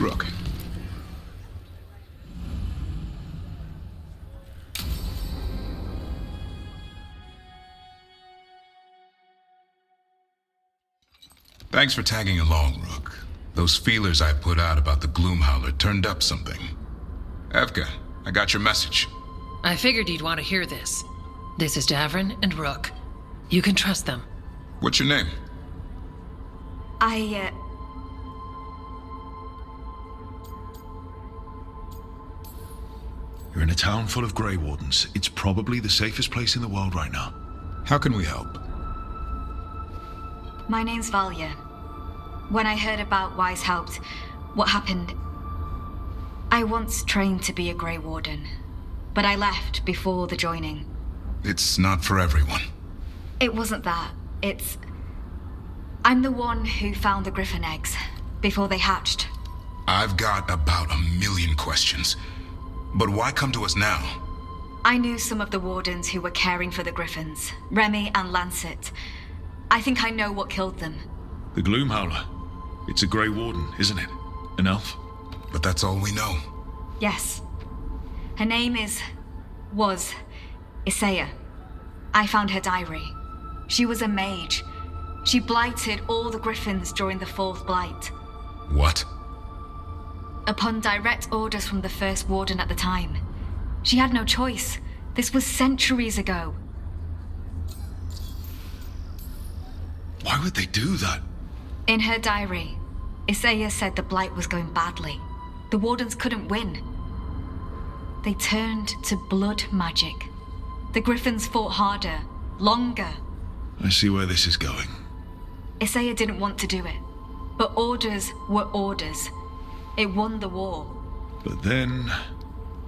Rook. Thanks for tagging along, Rook. Those feelers I put out about the Gloomhowler turned up something. Evka, I got your message. I figured you'd want to hear this. This is Davrin and Rook. You can trust them. What's your name? You're in a town full of Grey Wardens. It's probably the safest place in the world right now. How can we help? My name's Valya. When I heard about Wise Helped, what happened... I once trained to be a Grey Warden, but I left before the joining. It's not for everyone. It wasn't that. It's... I'm the one who found the Griffin eggs, before they hatched. I've got about 1,000,000 questions. But why come to us now? I knew some of the Wardens who were caring for the Griffins, Remy and Lancet. I think I know what killed them. The Gloomhowler. It's a Grey Warden, isn't it? An elf? But that's all we know. Yes. Her name was Isaiah. I found her diary. She was a mage. She blighted all the Griffins during the Fourth Blight. What? Upon direct orders from the First Warden at the time. She had no choice. This was centuries ago. Why would they do that? In her diary, Isaiah said the Blight was going badly. The Wardens couldn't win. They turned to blood magic. The Griffins fought harder, longer. I see where this is going. Isaiah didn't want to do it, but orders were orders. It won the war. But then...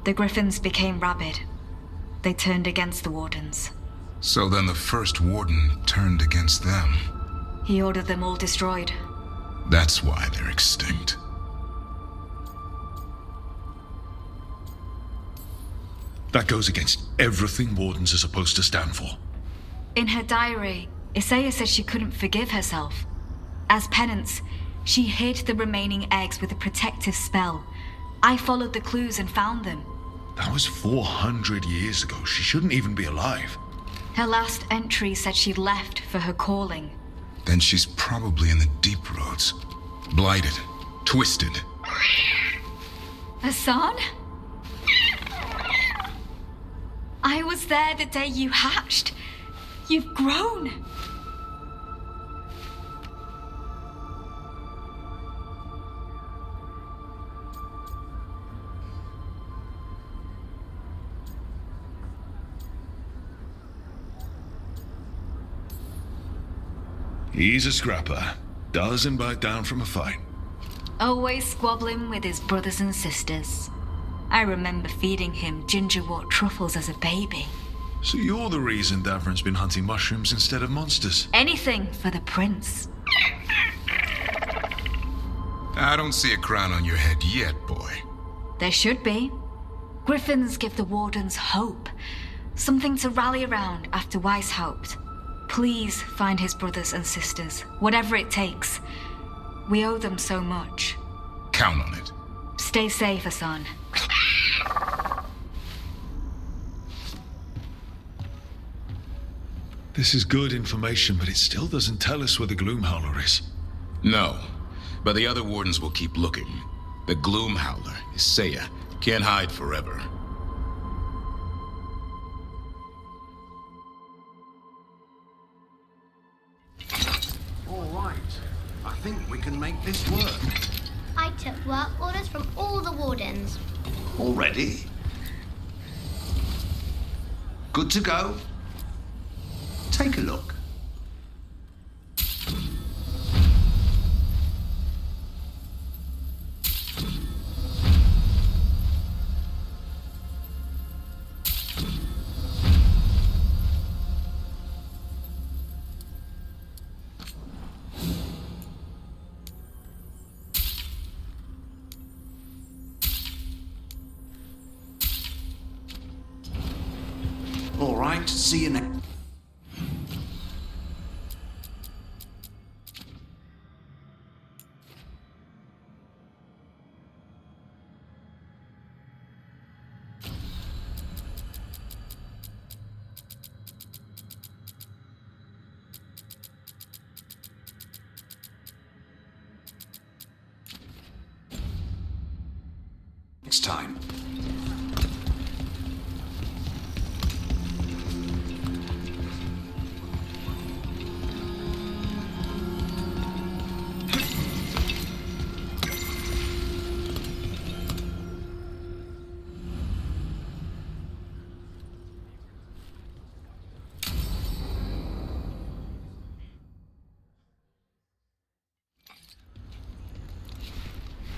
The Griffins became rabid. They turned against the Wardens. So then the First Warden turned against them. He ordered them all destroyed. That's why they're extinct. That goes against everything Wardens are supposed to stand for. In her diary, Isaiah said she couldn't forgive herself. As penance, she hid the remaining eggs with a protective spell. I followed the clues and found them. That was 400 years ago. She shouldn't even be alive. Her last entry said she left for her calling. Then she's probably in the deep roads. Blighted. Twisted. Hassan? I was there the day you hatched. You've grown. He's a scrapper. Doesn't bite down from a fight. Always squabbling with his brothers and sisters. I remember feeding him gingerwort truffles as a baby. So you're the reason Davrin's been hunting mushrooms instead of monsters? Anything for the prince. I don't see a crown on your head yet, boy. There should be. Griffins give the Wardens hope. Something to rally around after Weiss helped. Please find his brothers and sisters, whatever it takes. We owe them so much. Count on it. Stay safe, Hassan. This is good information, but it still doesn't tell us where the Gloomhowler is. No, but the other Wardens will keep looking. The Gloomhowler, Isaiah, can't hide forever. All right. I think we can make this work. I took work orders from all the Wardens. Already? Good to go? Take a look. All right, see you next. time.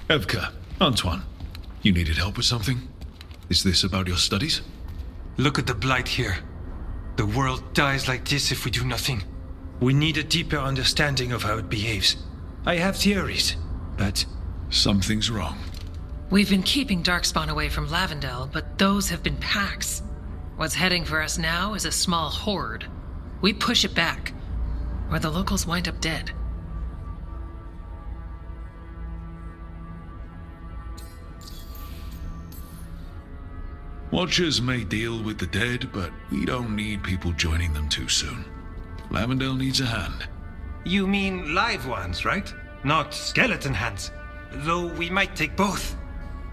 Evka, Antoine, you needed help with something? Is this about your studies? Look at the blight here. The world dies like this if we do nothing. We need a deeper understanding of how it behaves. I have theories, but... Something's wrong. We've been keeping Darkspawn away from Lavendel, but those have been packs. What's heading for us now is a small horde. We push it back, or the locals wind up dead. Watchers may deal with the dead, but we don't need people joining them too soon. Lavendel needs a hand. You mean live ones, right? Not skeleton hands. Though we might take both.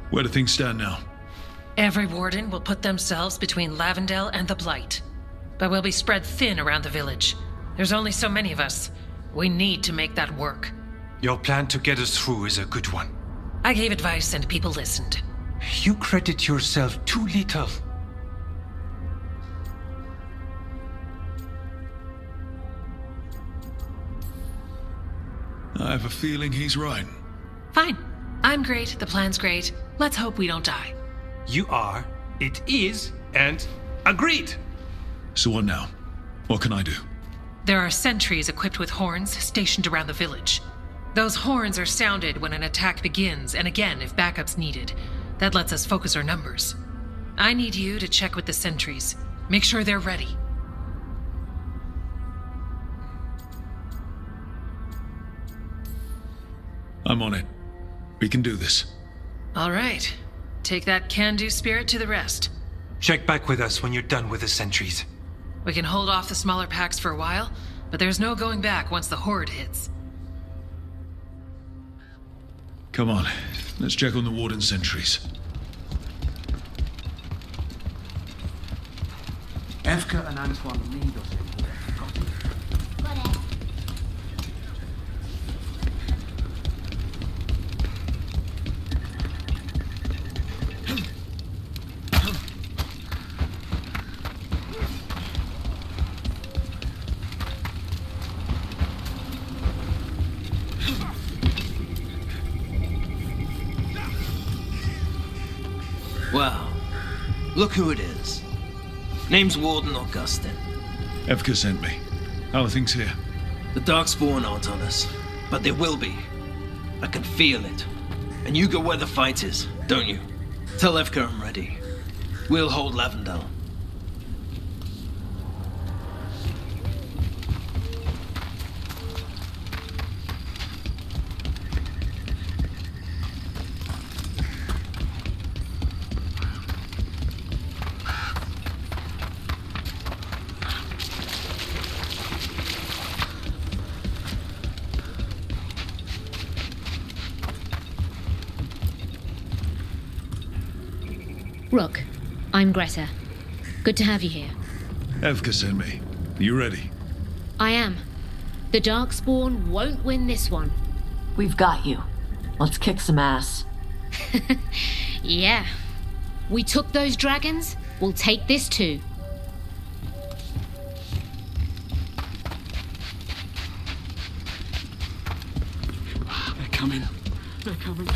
Where do things stand now? Every warden will put themselves between Lavendel and the Blight. But we'll be spread thin around the village. There's only so many of us. We need to make that work. Your plan to get us through is a good one. I gave advice and people listened. You credit yourself too little. I have a feeling he's right. Fine. I'm great, the plan's great. Let's hope we don't die. You are, it is, and agreed. So what now? What can I do? There are sentries equipped with horns stationed around the village. Those horns are sounded when an attack begins, and again if backup's needed. That lets us focus our numbers. I need you to check with the sentries. Make sure they're ready. I'm on it. We can do this. All right. Take that can-do spirit to the rest. Check back with us when you're done with the sentries. We can hold off the smaller packs for a while, but there's no going back once the horde hits. Come on, let's check on the warden sentries. Evka and Antoine lead us in here. Got it? Got it. Wow. Look who it is. Name's Warden Augustin. Evka sent me. How are things here? The Darkspawn aren't on us, but they will be. I can feel it. And you go where the fight is, don't you? Tell Evka I'm ready. We'll hold Lavendel. Rook, I'm Greta. Good to have you here. Evka sent me. You ready? I am. The Darkspawn won't win this one. We've got you. Let's kick some ass. Yeah. We took those dragons, we'll take this too. They're coming. They're coming.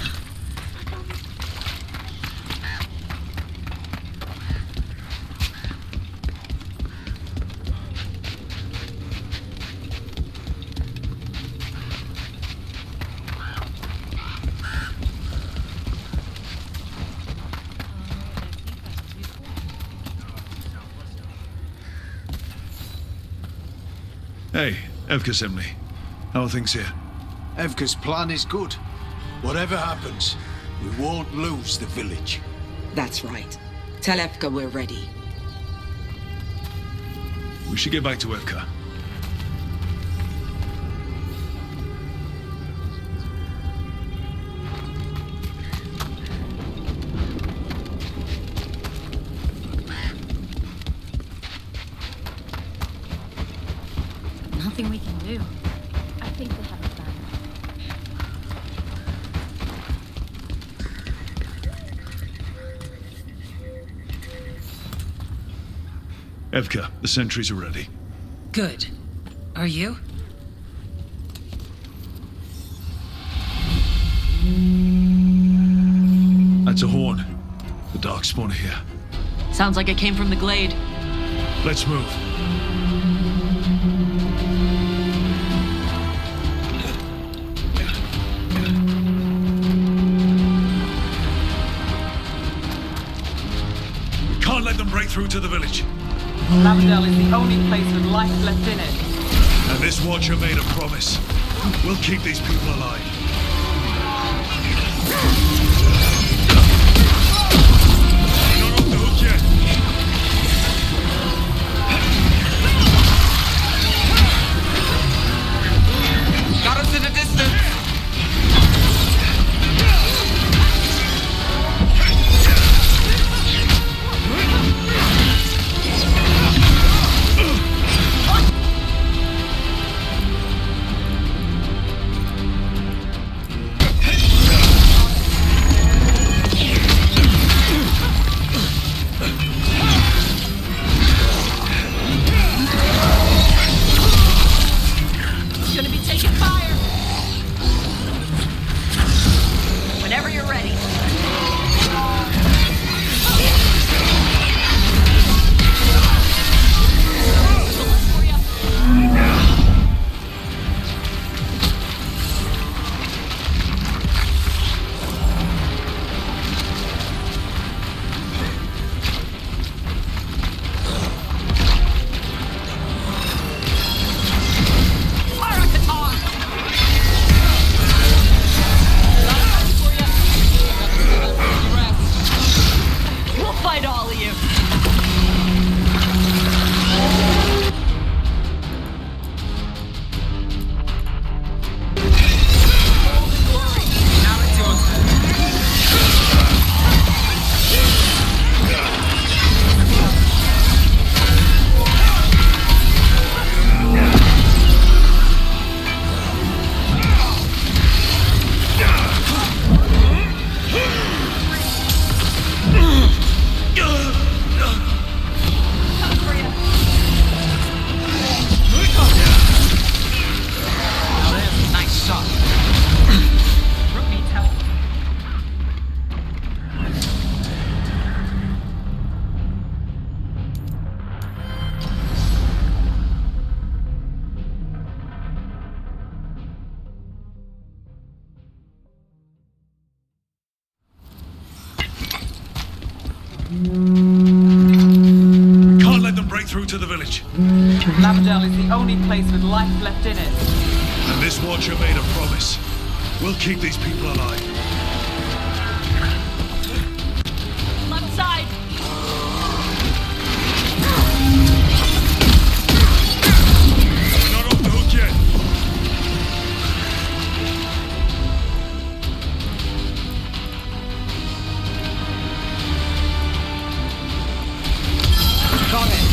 Hey, Evka sent me. How are things here? Evka's plan is good. Whatever happens, we won't lose the village. That's right. Tell Evka we're ready. We should get back to Evka. anything we can do. I think they have a plan. Evka, the sentries are ready. Good. Are you? That's a horn. The Darkspawn are here. Sounds like it came from the glade. Let's move. We can't let them break through to the village. Lavendale is the only place with life left in it. And this Watcher made a promise. We'll keep these people alive. You're not off the hook yet. Got us in the distance. Gonna be taking fire! Whenever you're ready. Fire at the tar! We'll fight all of you. Now it's your turn. Coming for you. Now there's a nice shot. Rook needs help. We can't let them break through to the village. Lavendale is the only place with life left in it. And this Watcher made a promise. We'll keep these people alive. Left side! You're not off the hook yet. Got it.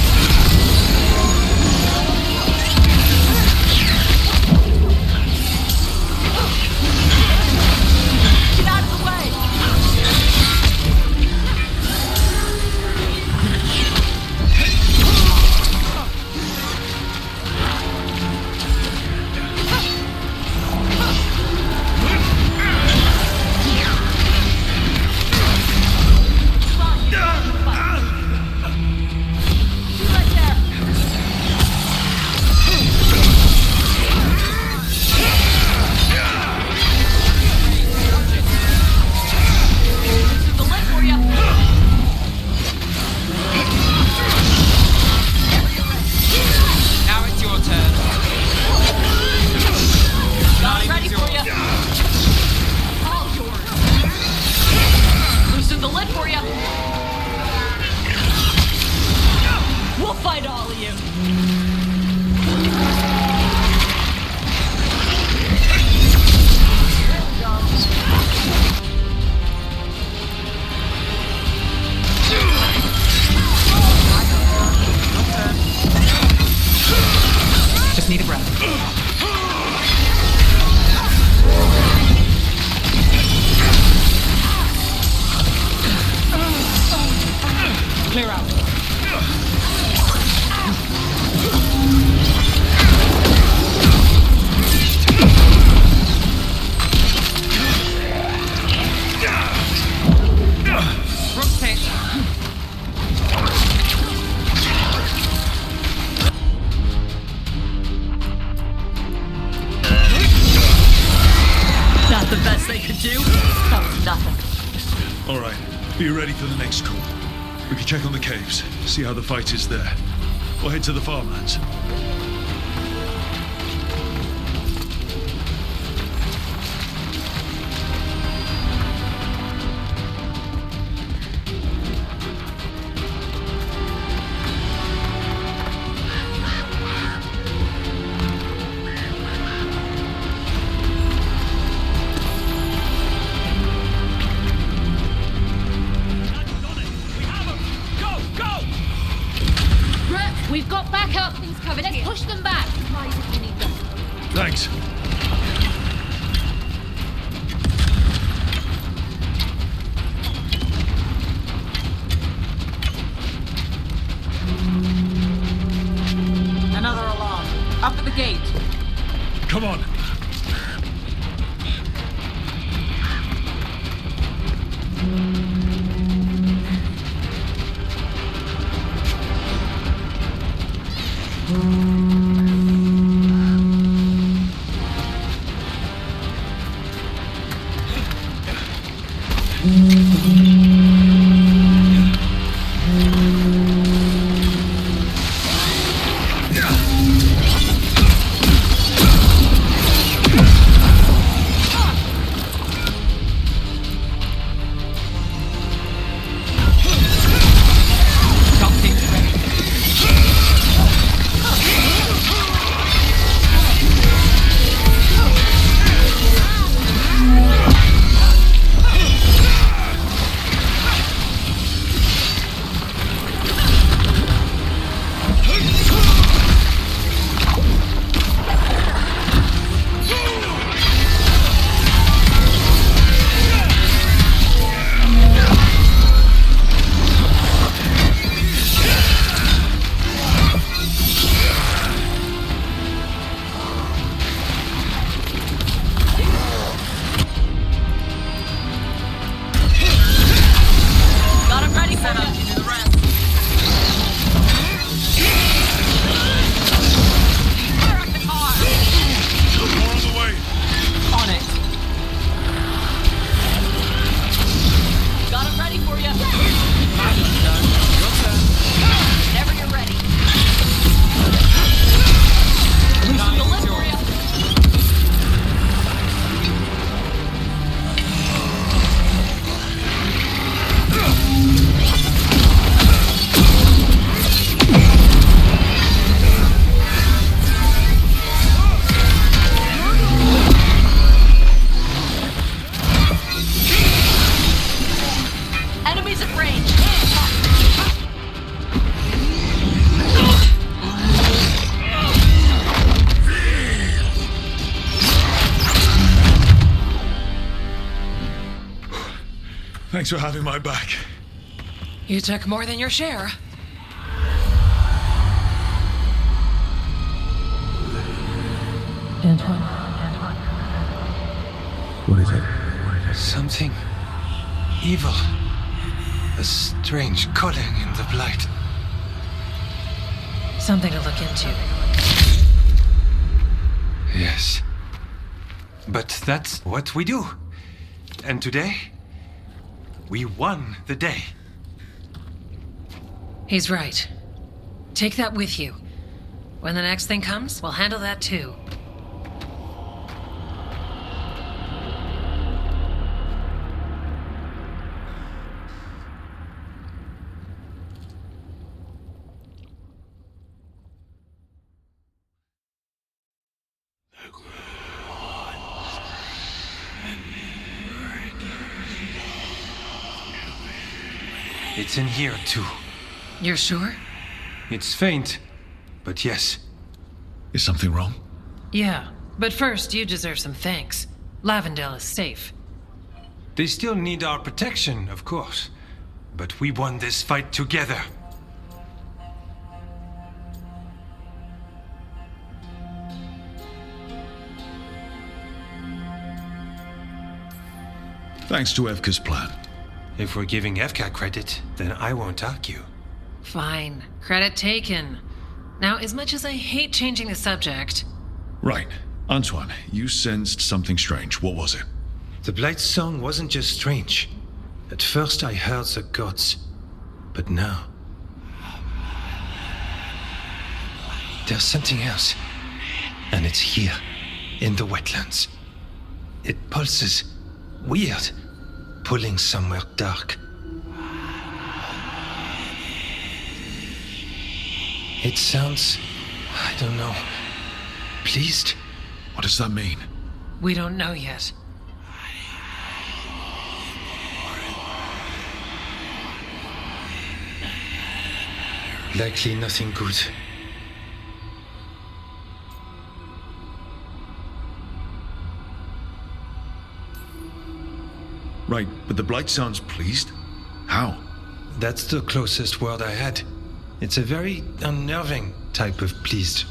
best they could do? That was nothing. All right, be ready for the next call. We can check on the caves, see how the fight is there. Or head to the farmlands. We've got backup. Things covered. Let's push them back. Supplies if you need them. Thanks. Another alarm. Up at the gate. Come on. Thanks for having my back. You took more than your share. Antoine. What is it? Something evil. A strange calling in the blight. Something to look into. Yes. But that's what we do. And today, we won the day. He's right. Take that with you. When the next thing comes, we'll handle that too. It's in here, too. You're sure? It's faint, but yes. Is something wrong? Yeah, but first you deserve some thanks. Lavendale is safe. They still need our protection, of course. But we won this fight together. Thanks to Evka's plan. If we're giving Evka credit, then I won't argue. Fine. Credit taken. Now, as much as I hate changing the subject... Right. Antoine, you sensed something strange. What was it? The Blight's song wasn't just strange. At first I heard the gods, but now... there's something else. And it's here, in the wetlands. It pulses. Weird. Pulling somewhere dark. It sounds... I don't know. Pleased? What does that mean? We don't know yet. Likely nothing good. Right, but the Blight sounds pleased. How? That's the closest word I had. It's a very unnerving type of pleased.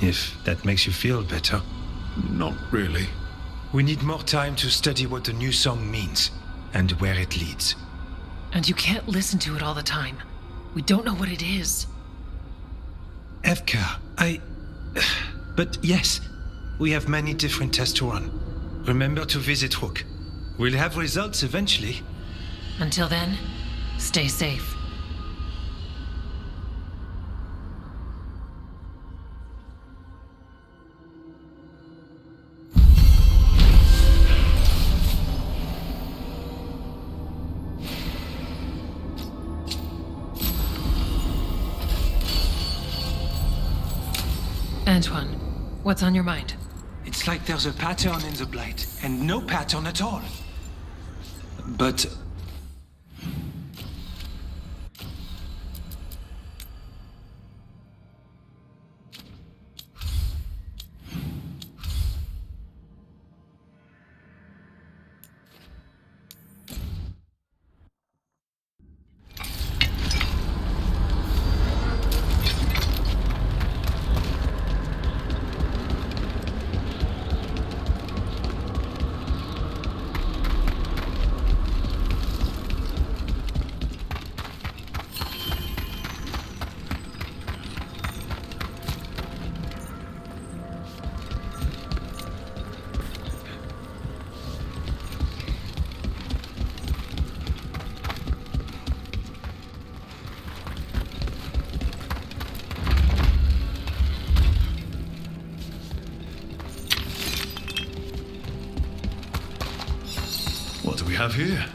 If that makes you feel better. Not really. We need more time to study what the new song means, and where it leads. And you can't listen to it all the time. We don't know what it is. Evka, But yes, we have many different tests to run. Remember to visit Rook. We'll have results eventually. Until then, stay safe. Antoine, what's on your mind? It's like there's a pattern in the Blight, and no pattern at all. But... What do we have here?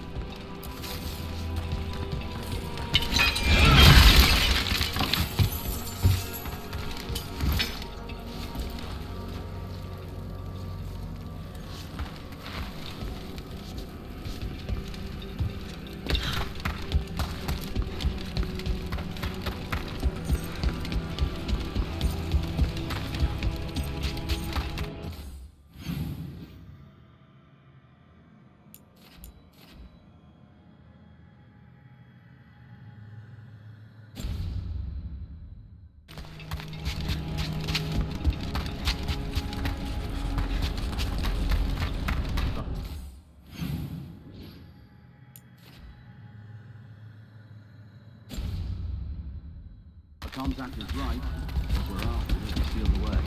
Contact is right. What we're after is to seal the way.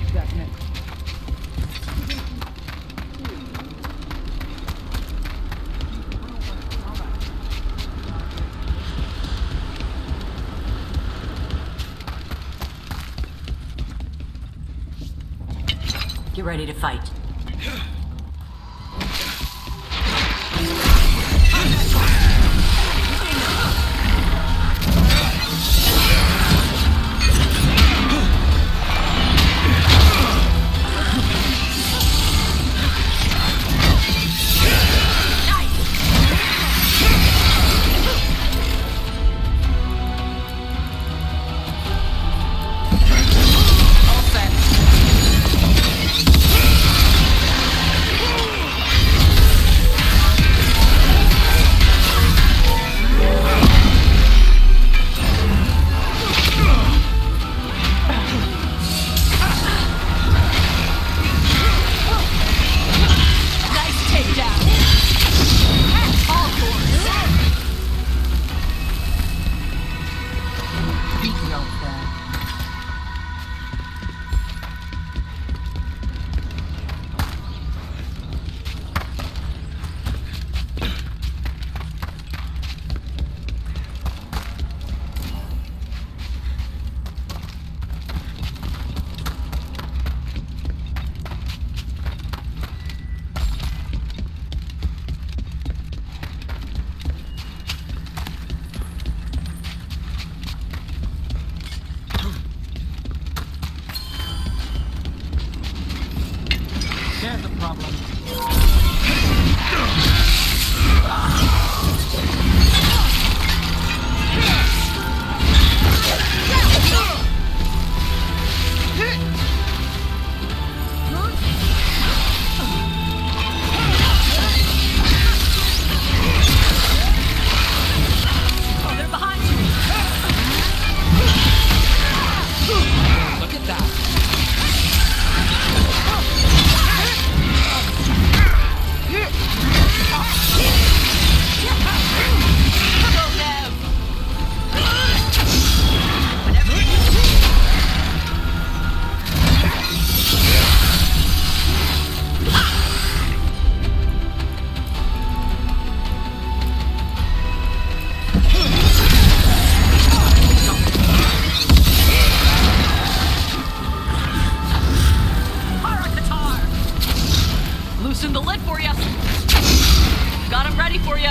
Stack next. Get ready to fight. problem. Oh, they're behind you. Look at that. Go, Nev. Loosen the lid for you. Got him ready for you.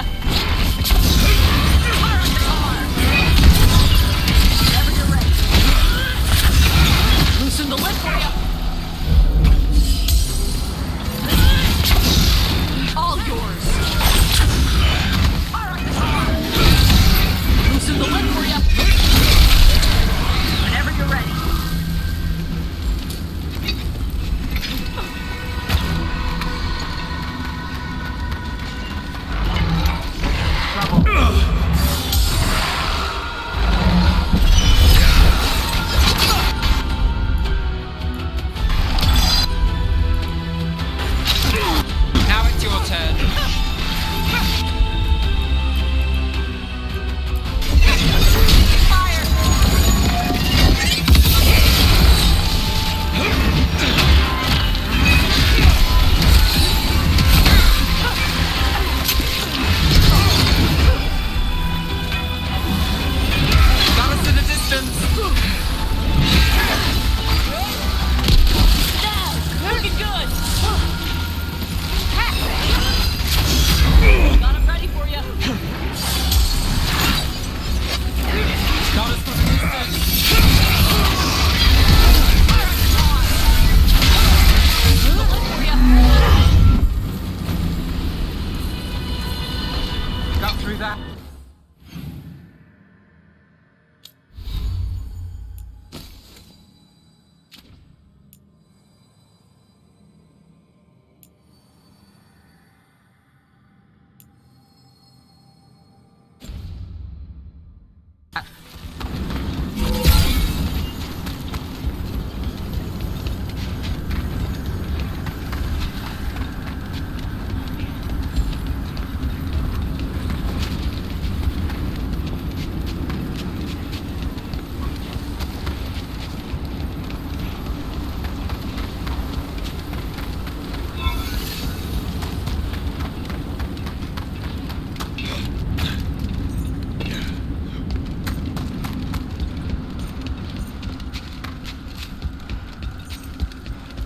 Fire on the car. Whenever you're ready. Loosen the lid for you. All yours. Fire on the car. Loosen the lid for you. Whenever you're ready. Now it's your turn. Fire! Got us in the distance. Looking good. Got him ready for you. Got us from the distance. Fire at the car. Look for you. Got through that.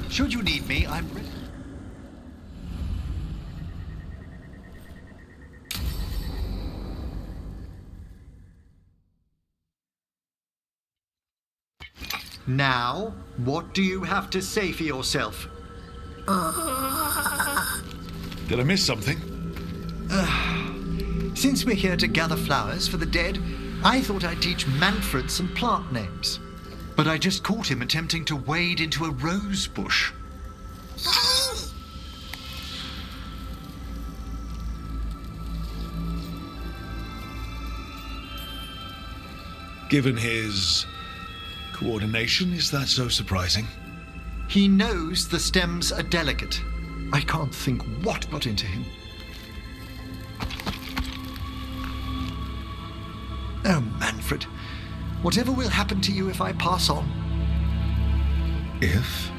Should you need me, I'm ready. Now, what do you have to say for yourself? Did I miss something? Since we're here to gather flowers for the dead, I thought I'd teach Manfred some plant names. But I just caught him attempting to wade into a rose bush. Given his coordination, is that so surprising? He knows the stems are delicate. I can't think what got into him. Oh, Manfred. Whatever will happen to you if I pass on? If?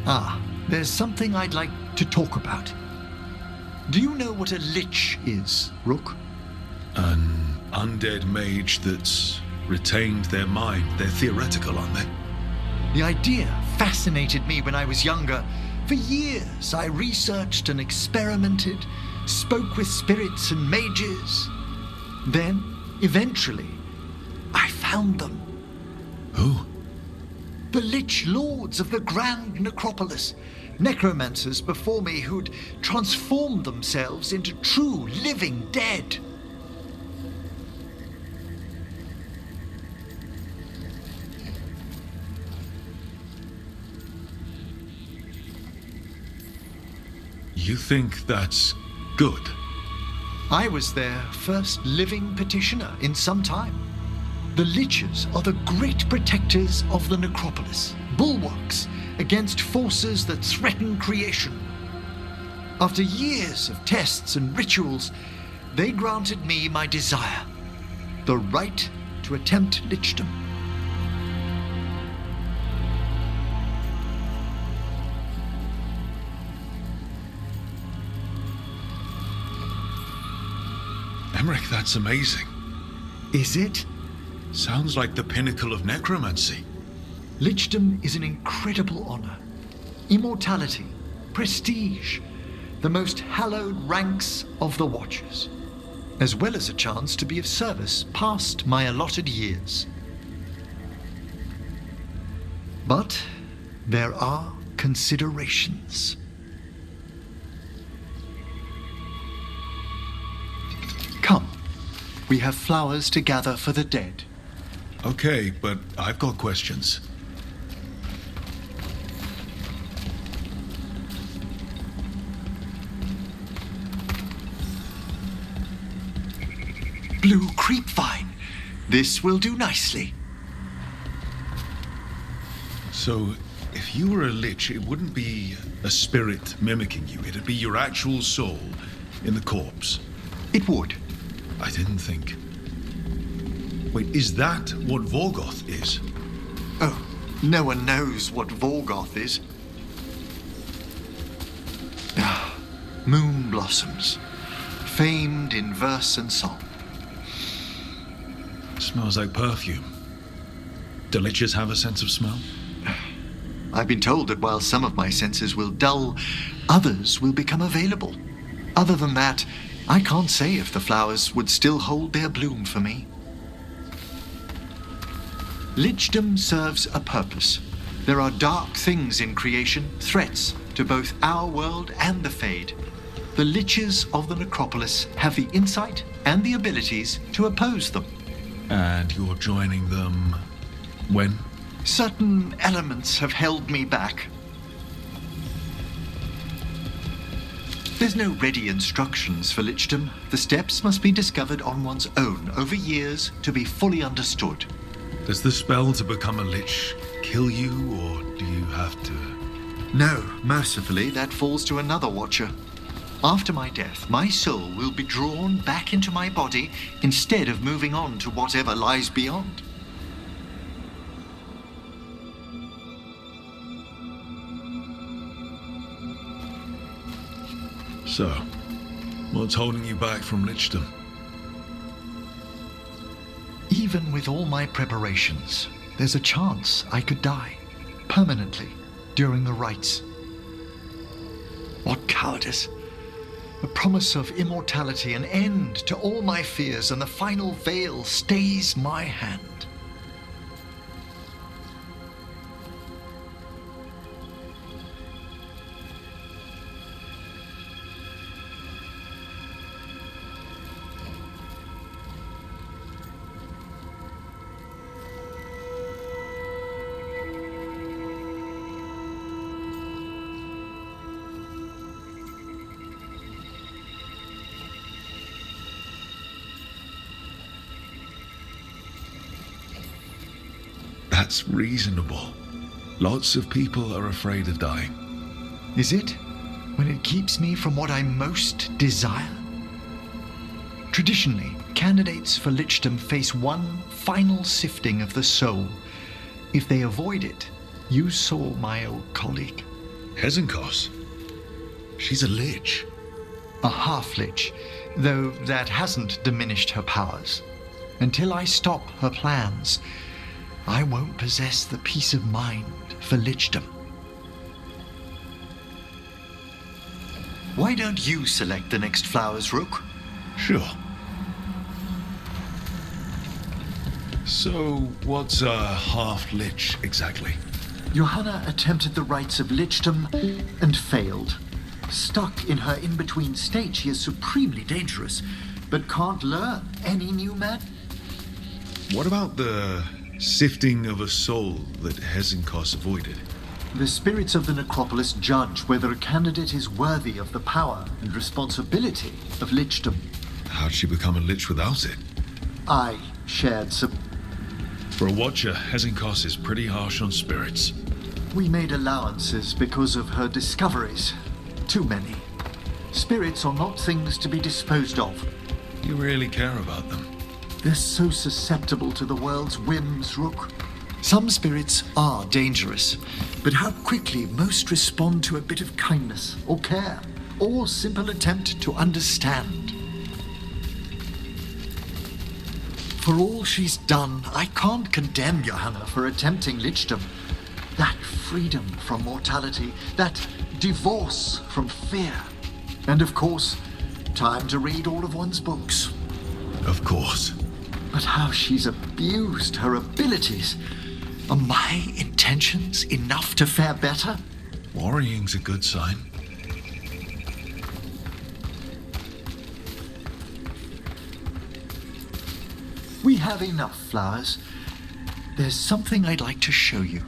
Ah, there's something I'd like to talk about. Do you know what a lich is, Rook? An undead mage that's retained their mind. They're theoretical, aren't they? The idea fascinated me when I was younger. For years, I researched and experimented, spoke with spirits and mages. Then, eventually, I found them. Who? The Lich Lords of the Grand Necropolis. necromancers before me who'd transformed themselves into true living dead. You think that's good? I was their first living petitioner in some time. The Liches are the great protectors of the necropolis, bulwarks against forces that threaten creation. After years of tests and rituals, they granted me my desire, the right to attempt lichdom. Emmerich, that's amazing. Is it? Sounds like the pinnacle of necromancy. Lichdom is an incredible honor. Immortality, prestige, the most hallowed ranks of the Watchers, as well as a chance to be of service past my allotted years. But there are considerations. Come, we have flowers to gather for the dead. Okay, but I've got questions. Blue creepvine. This will do nicely. So, if you were a lich, it wouldn't be a spirit mimicking you. It'd be your actual soul in the corpse. It would. I didn't think. Wait, is that what Vorgoth is? Oh, no one knows what Vorgoth is. Moon blossoms, famed in verse and song. Smells like perfume. Do liches have a sense of smell? I've been told that while some of my senses will dull, others will become available. Other than that, I can't say if the flowers would still hold their bloom for me. Lichdom serves a purpose. There are dark things in creation, threats to both our world and the Fade. The Liches of the Necropolis have the insight and the abilities to oppose them. And you're joining them when? Certain elements have held me back. There's no ready instructions for lichdom. The steps must be discovered on one's own over years to be fully understood. Does the spell to become a lich kill you, or do you have to? No, mercifully, that falls to another watcher. After my death, my soul will be drawn back into my body instead of moving on to whatever lies beyond. So, what's holding you back from lichdom? Even with all my preparations, there's a chance I could die permanently during the rites. What cowardice! A promise of immortality, an end to all my fears, and the final veil stays my hand. That's reasonable. Lots of people are afraid of dying. Is it? When it keeps me from what I most desire? Traditionally, candidates for lichdom face one final sifting of the soul. If they avoid it, you saw my old colleague. Hezenkos? She's a lich. A half-lich, though that hasn't diminished her powers. Until I stop her plans, I won't possess the peace of mind for lichdom. Why don't you select the next flowers, Rook? Sure. So, what's a half-lich exactly? Johanna attempted the rites of lichdom and failed. Stuck in her in-between state, she is supremely dangerous, but can't learn any new magic. What about the sifting of a soul that Hezenkos avoided? The spirits of the necropolis judge whether a candidate is worthy of the power and responsibility of lichdom. How'd she become a lich without it? I shared some... For a watcher, Hezenkos is pretty harsh on spirits. We made allowances because of her discoveries. Too many. Spirits are not things to be disposed of. You really care about them. They're so susceptible to the world's whims, Rook. Some spirits are dangerous, but how quickly most respond to a bit of kindness or care or simple attempt to understand. For all she's done, I can't condemn Johanna for attempting lichdom. That freedom from mortality, that divorce from fear. And of course, time to read all of one's books. Of course. But how she's abused her abilities. Are my intentions enough to fare better? Worrying's a good sign. We have enough flowers. There's something I'd like to show you.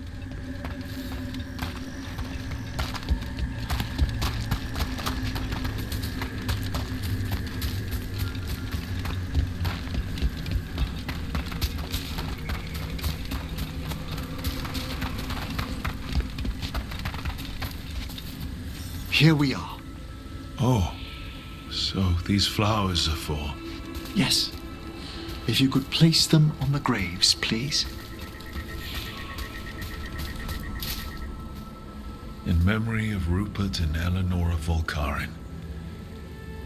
Here we are. Oh, so these flowers are for... Yes. If you could place them on the graves, please. In memory of Rupert and Eleanora Volkarin.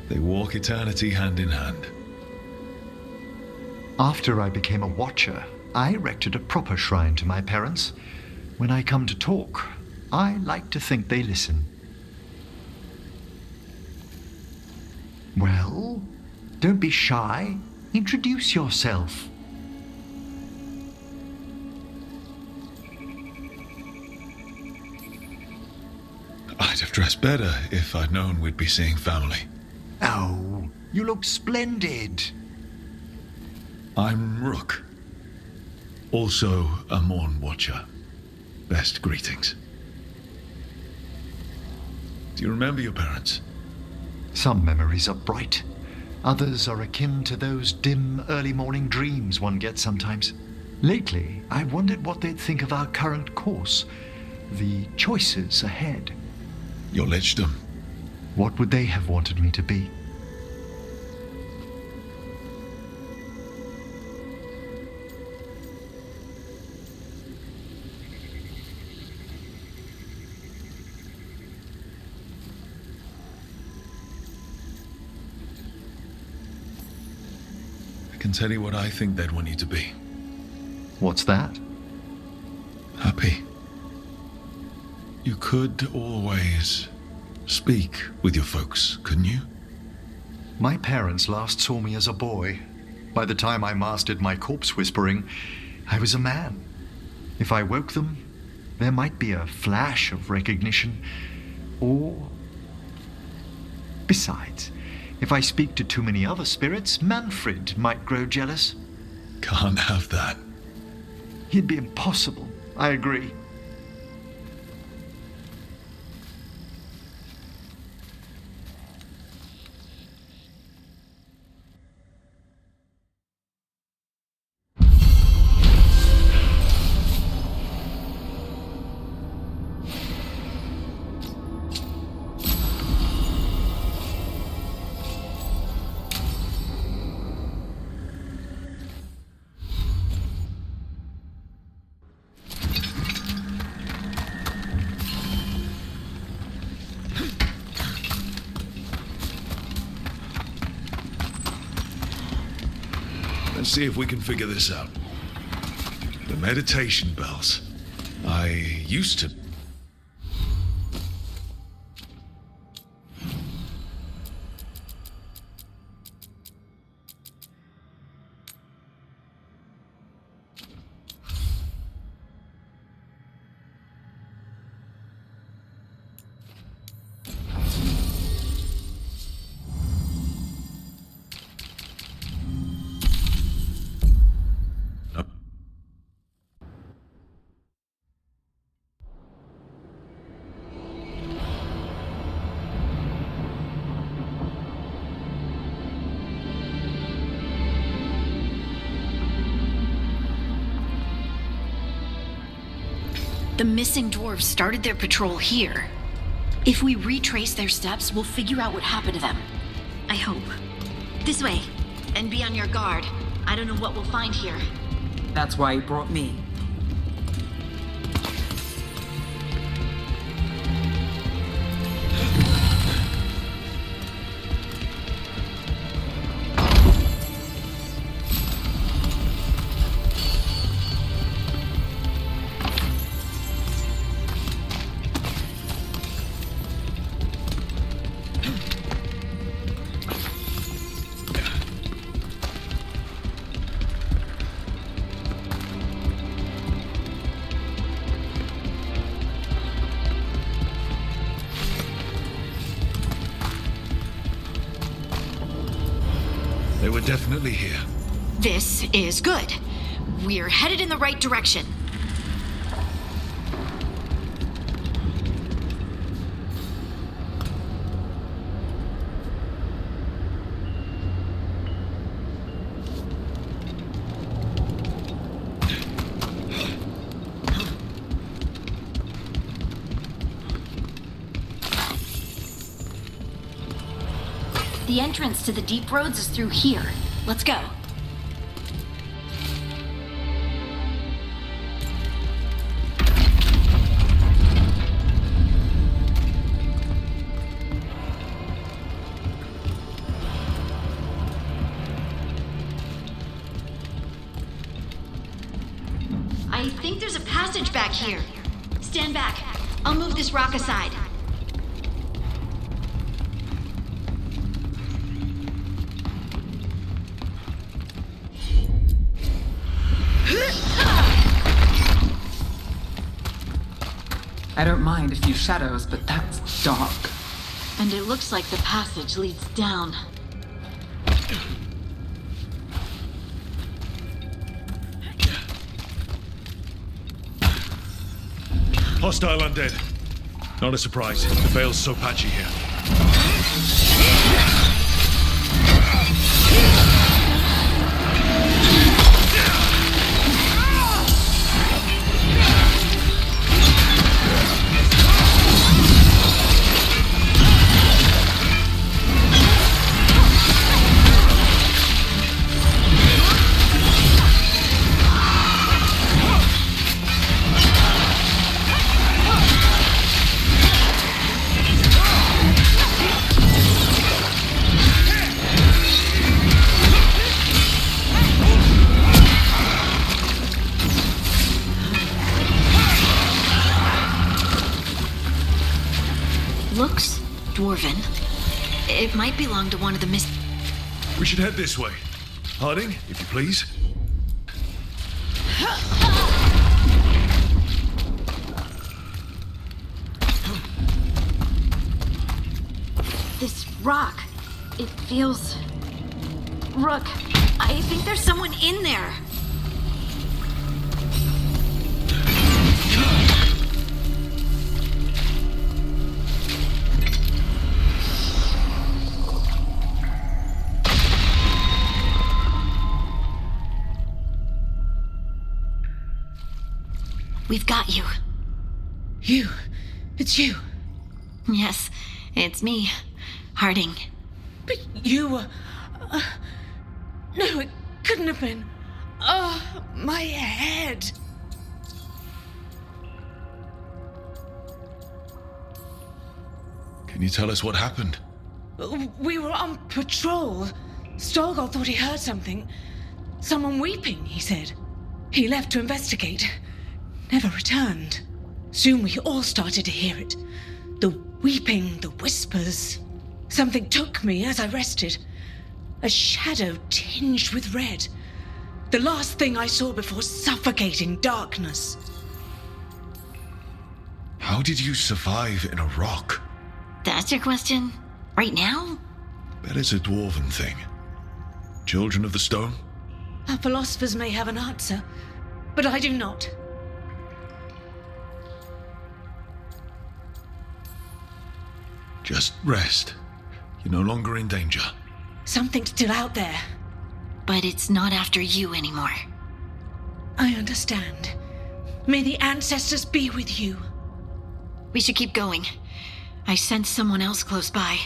They walk eternity hand in hand. After I became a watcher, I erected a proper shrine to my parents. When I come to talk, I like to think they listen. Well, don't be shy. Introduce yourself. I'd have dressed better if I'd known we'd be seeing family. Oh, you look splendid. I'm Rook. Also a Morn Watcher. Best greetings. Do you remember your parents? Some memories are bright. Others are akin to those dim early morning dreams one gets sometimes. Lately, I've wondered what they'd think of our current course, the choices ahead. Your lichdom. What would they have wanted me to be? I can tell you what I think they'd want you to be. What's that? Happy. You could always speak with your folks, couldn't you? My parents last saw me as a boy. By the time I mastered my corpse whispering, I was a man. If I woke them, there might be a flash of recognition, or... Besides, if I speak to too many other spirits, Manfred might grow jealous. Can't have that. He'd be impossible, I agree. Let's see if we can figure this out. The meditation bells. I used to... The missing dwarves started their patrol here. If we retrace their steps, we'll figure out what happened to them. I hope. This way. And be on your guard. I don't know what we'll find here. That's why you brought me. They were definitely here. This is good. We're headed in the right direction. The entrance to the deep roads is through here. Let's go. I think there's a passage back here. Stand back. I'll move this rock aside. I don't mind a few shadows, but that's dark. And it looks like the passage leads down. Hostile undead. Not a surprise. The Veil's so patchy here. Looks dwarven. It might belong to one of the We should head this way. Harding, if you please. This rock. It feels... Rook, I think there's someone in there. We've got you. You. It's you. Yes, it's me, Harding. But you were... no, it couldn't have been. Oh, my head. Can you tell us what happened? We were on patrol. Stolgol thought he heard something. Someone weeping, he said. He left to investigate. Never returned. Soon we all started to hear it. The weeping, the whispers. Something took me as I rested. A shadow tinged with red. The last thing I saw before suffocating darkness. How did you survive in a rock? That's your question? Right now? That is a dwarven thing. Children of the stone? Our philosophers may have an answer, but I do not. Just rest. You're no longer in danger. Something's still out there. But it's not after you anymore. I understand. May the ancestors be with you. We should keep going. I sense someone else close by.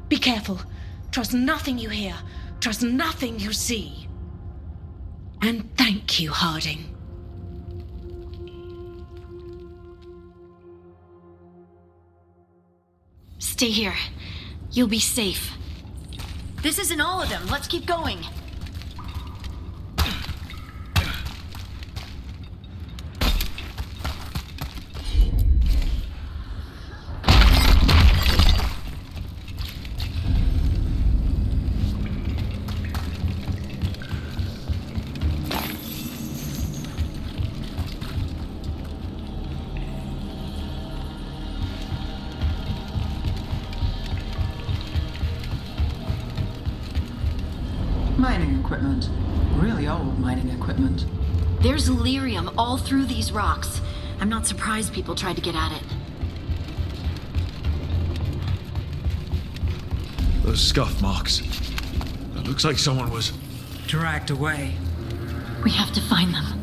Be careful. Trust nothing you hear. Trust nothing you see. And thank you, Harding. Stay here. You'll be safe. This isn't all of them. Let's keep going. Mining equipment. Really old mining equipment. There's lyrium all through these rocks. I'm not surprised people tried to get at it. Those scuff marks. It looks like someone was dragged away. We have to find them.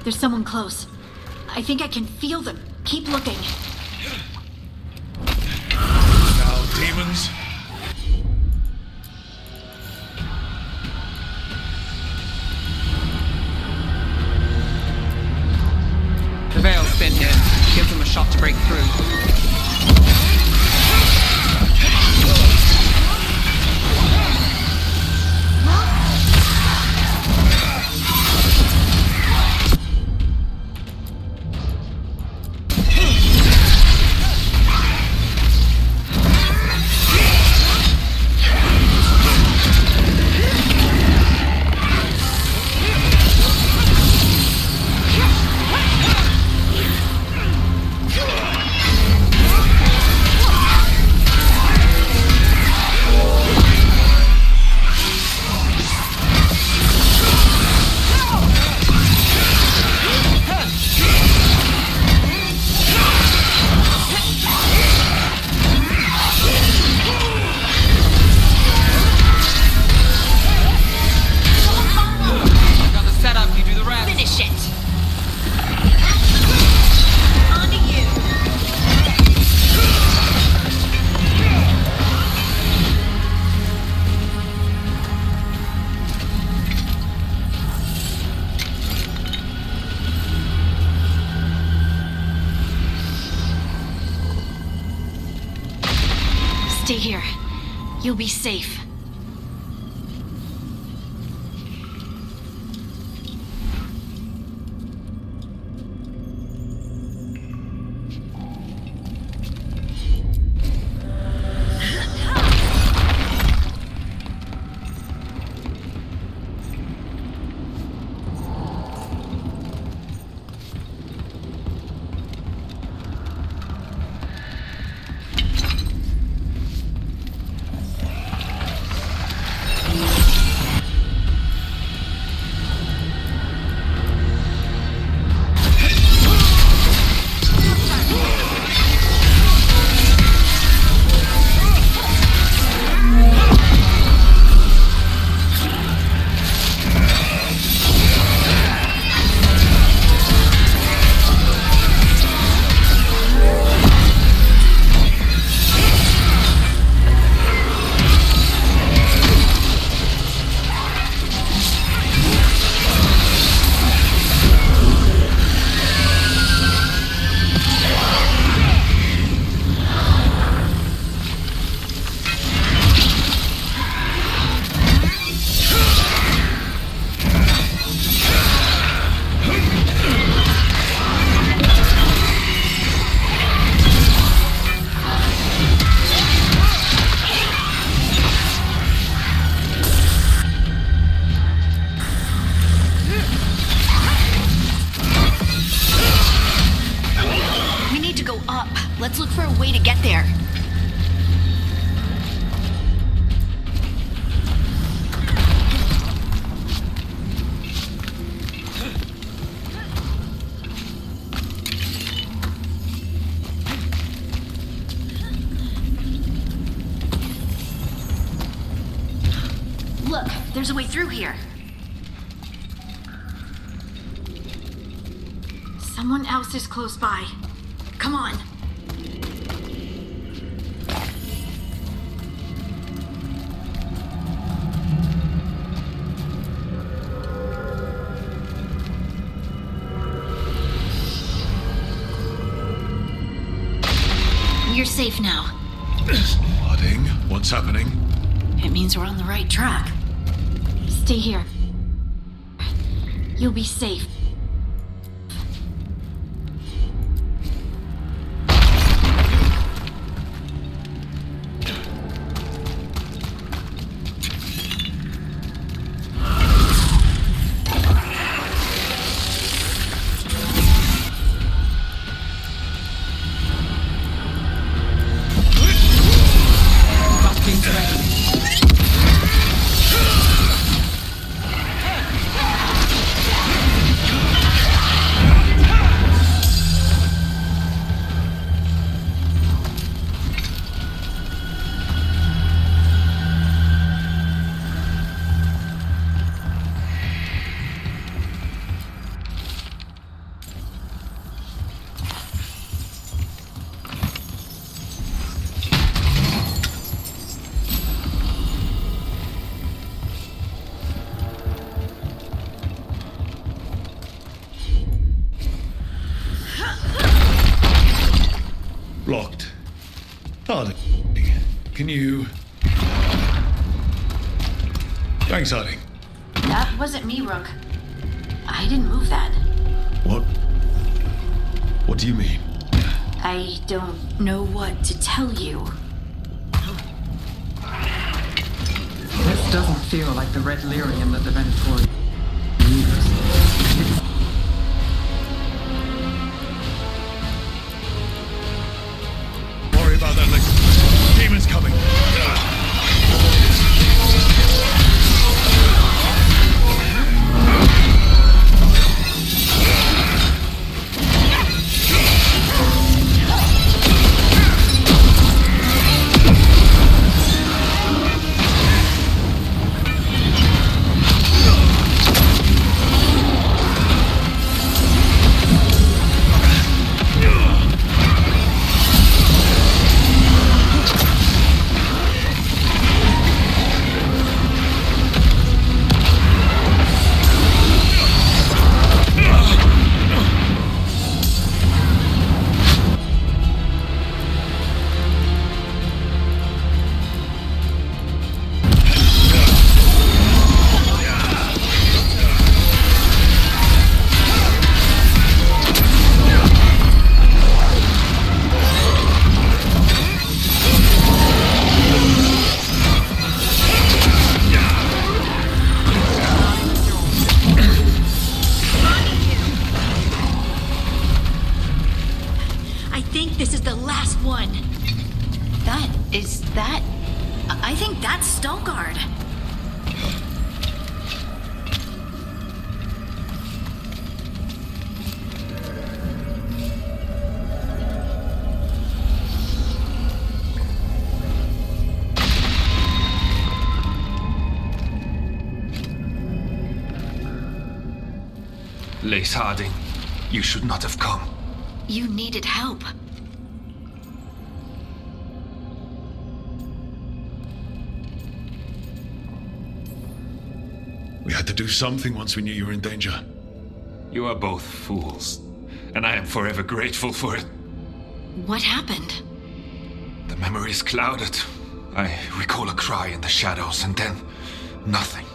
There's someone close. I think I can feel them. Keep looking. Now, demons. The Veil's thin here. Give them a shot to break through. Stay here. You'll be safe. Let's look for a way to get there. Look, there's a way through here. Someone else is close by. Come on. We're safe now. Nodding. What's happening? It means we're on the right track. Stay here. You'll be safe. Blocked. Harding, can you... Thanks, Harding. That wasn't me, Rook. I didn't move that. What? What do you mean? I don't know what to tell you. This doesn't feel like the red lyrium that the Venatori used. Worry about that later. Demon's coming. I think that's Stalguard. Lace Harding, you should not have come. You needed help. We had to do something once we knew you were in danger. You are both fools, and I am forever grateful for it. What happened? The memory is clouded. I recall a cry in the shadows, and then nothing.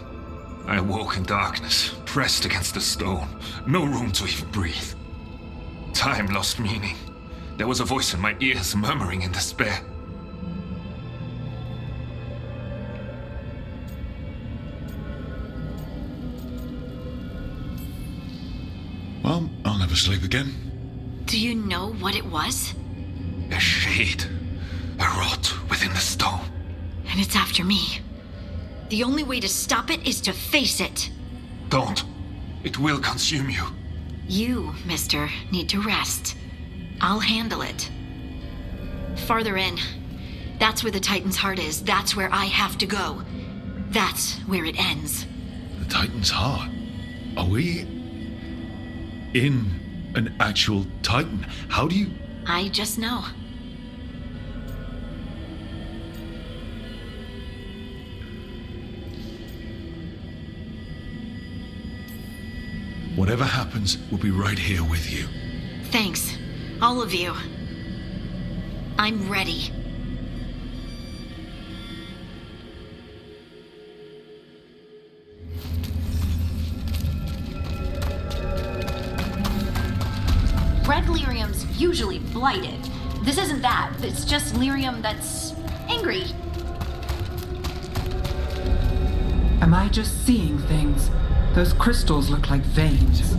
I awoke in darkness, pressed against the stone. No room to even breathe. Time lost meaning. There was a voice in my ears murmuring in despair. Well, I'll never sleep again. Do you know what it was? A shade. A rot within the stone. And it's after me. The only way to stop it is to face it. Don't. It will consume you. You, mister, need to rest. I'll handle it. Farther in. That's where the Titan's heart is. That's where I have to go. That's where it ends. The Titan's heart? Are we in an actual Titan? How do you... I just know. Whatever happens, we'll be right here with you. Thanks. All of you. I'm ready. Red lyrium's usually blighted. This isn't that. It's just lyrium that's angry. Am I just seeing things? Those crystals look like veins.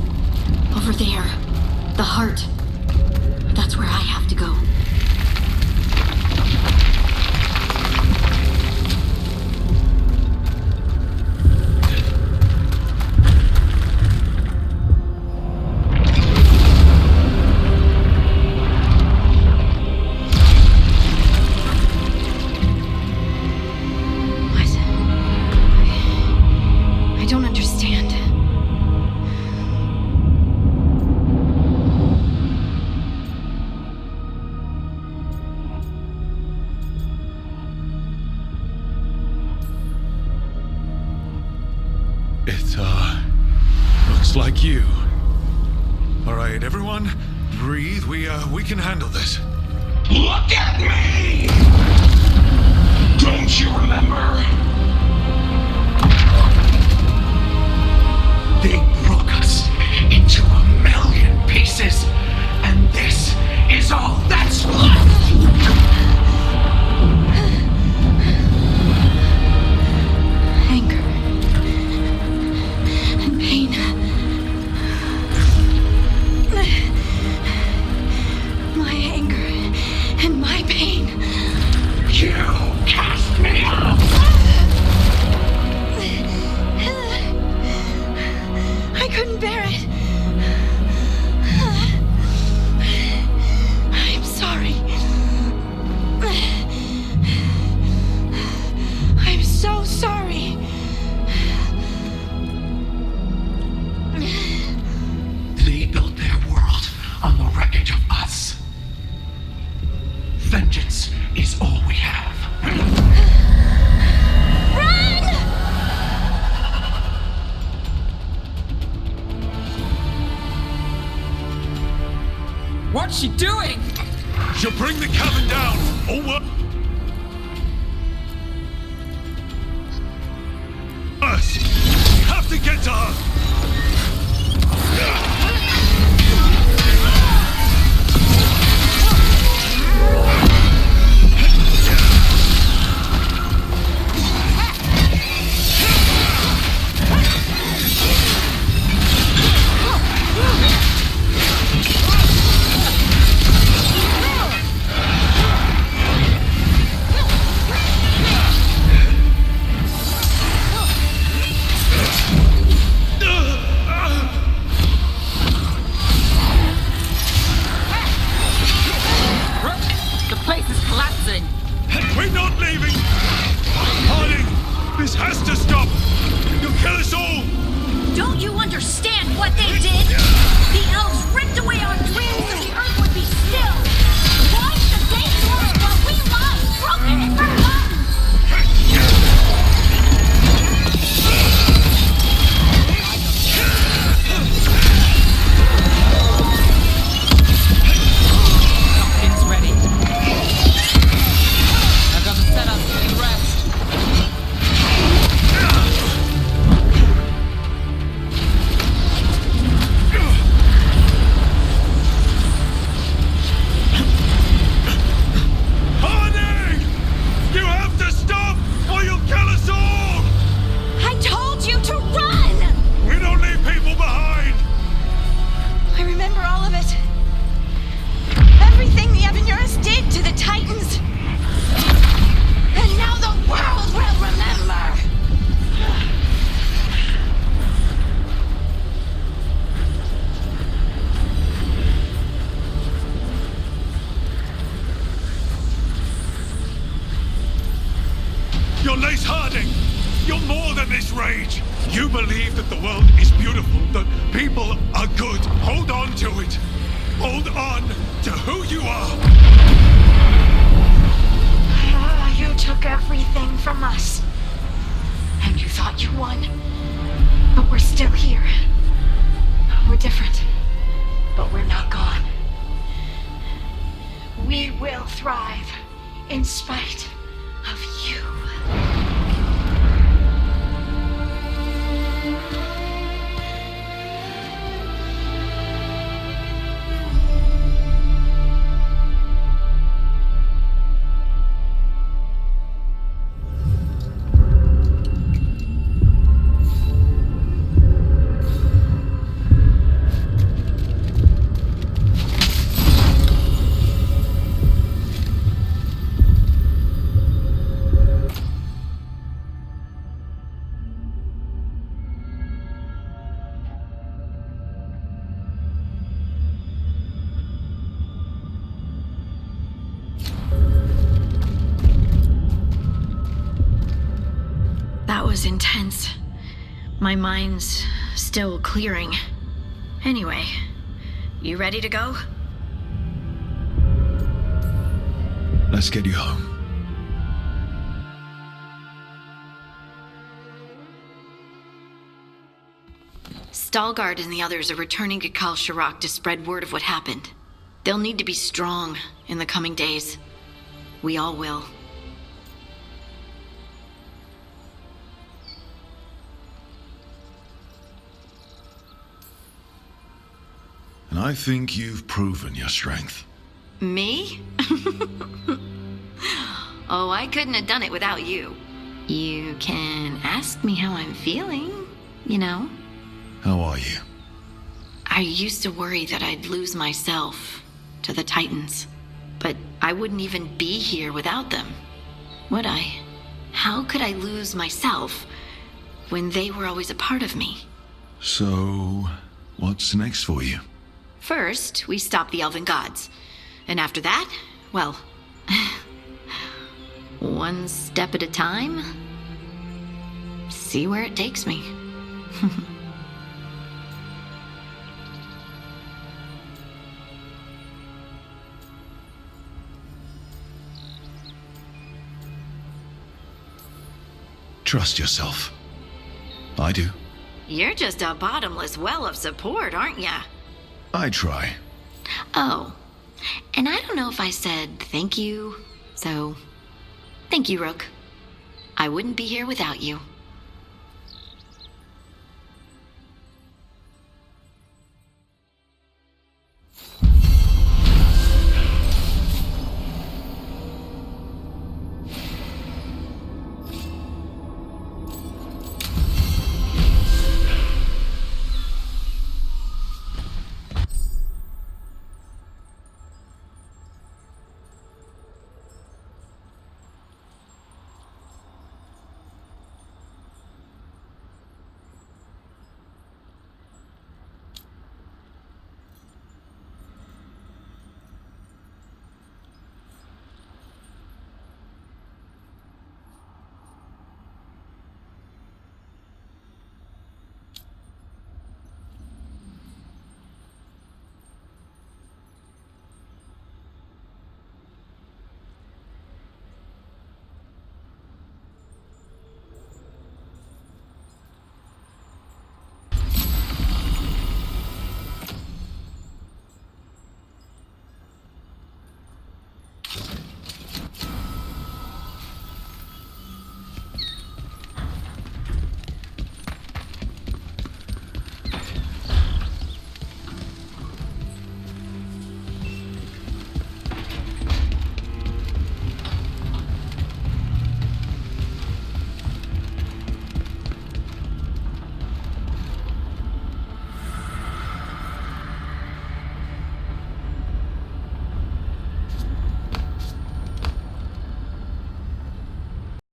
Over there. The heart. That's where I have to go. Like you. All right, everyone, breathe. We can handle this. Look at me! Don't you remember? They broke us into 1,000,000 pieces, and this is all that's left! Anger and pain. My anger and my pain. You cast me off! I couldn't bear it. I'm sorry. I'm so sorry. They built their world on the wreckage of us. Vengeance is all we have. What's she doing? She'll bring the cabin down, or what? Us! Have to get to her! The place is collapsing. We're not leaving! Harding! This has to stop! You'll kill us all! Don't you understand what they did? The elves ripped away our dreams so the earth would be still. Wiped the day forward while we lie, broken and forgotten. Something's ready. I got the setup for the rest. Harding! You have to stop, or you'll kill us all! I told you to run! We don't leave people behind! I remember all of it. Everything the Avenurus did to the Titans. And now the world will remember! You're Lace Harding! You're more than this rage! You believe that the world is beautiful, that people are good. Hold on to it! Hold on to who you are! You took everything from us. And you thought you won. But we're still here. We're different. But we're not gone. We will thrive in spite of you. That was intense. My mind's still clearing. Anyway, you ready to go? Let's get you home. Stalgard and the others are returning to Kal Shirak to spread word of what happened. They'll need to be strong in the coming days. We all will. And I think you've proven your strength. Me? Oh, I couldn't have done it without you. You can ask me how I'm feeling, you know? How are you? I used to worry that I'd lose myself to the Titans, but I wouldn't even be here without them, would I? How could I lose myself when they were always a part of me? So, what's next for you? First, we stop the elven gods. And after that, well, one step at a time. See where it takes me. Trust yourself. I do. You're just a bottomless well of support, aren't ya? I try. Oh, and I don't know if I said thank you, so thank you, Rook. I wouldn't be here without you.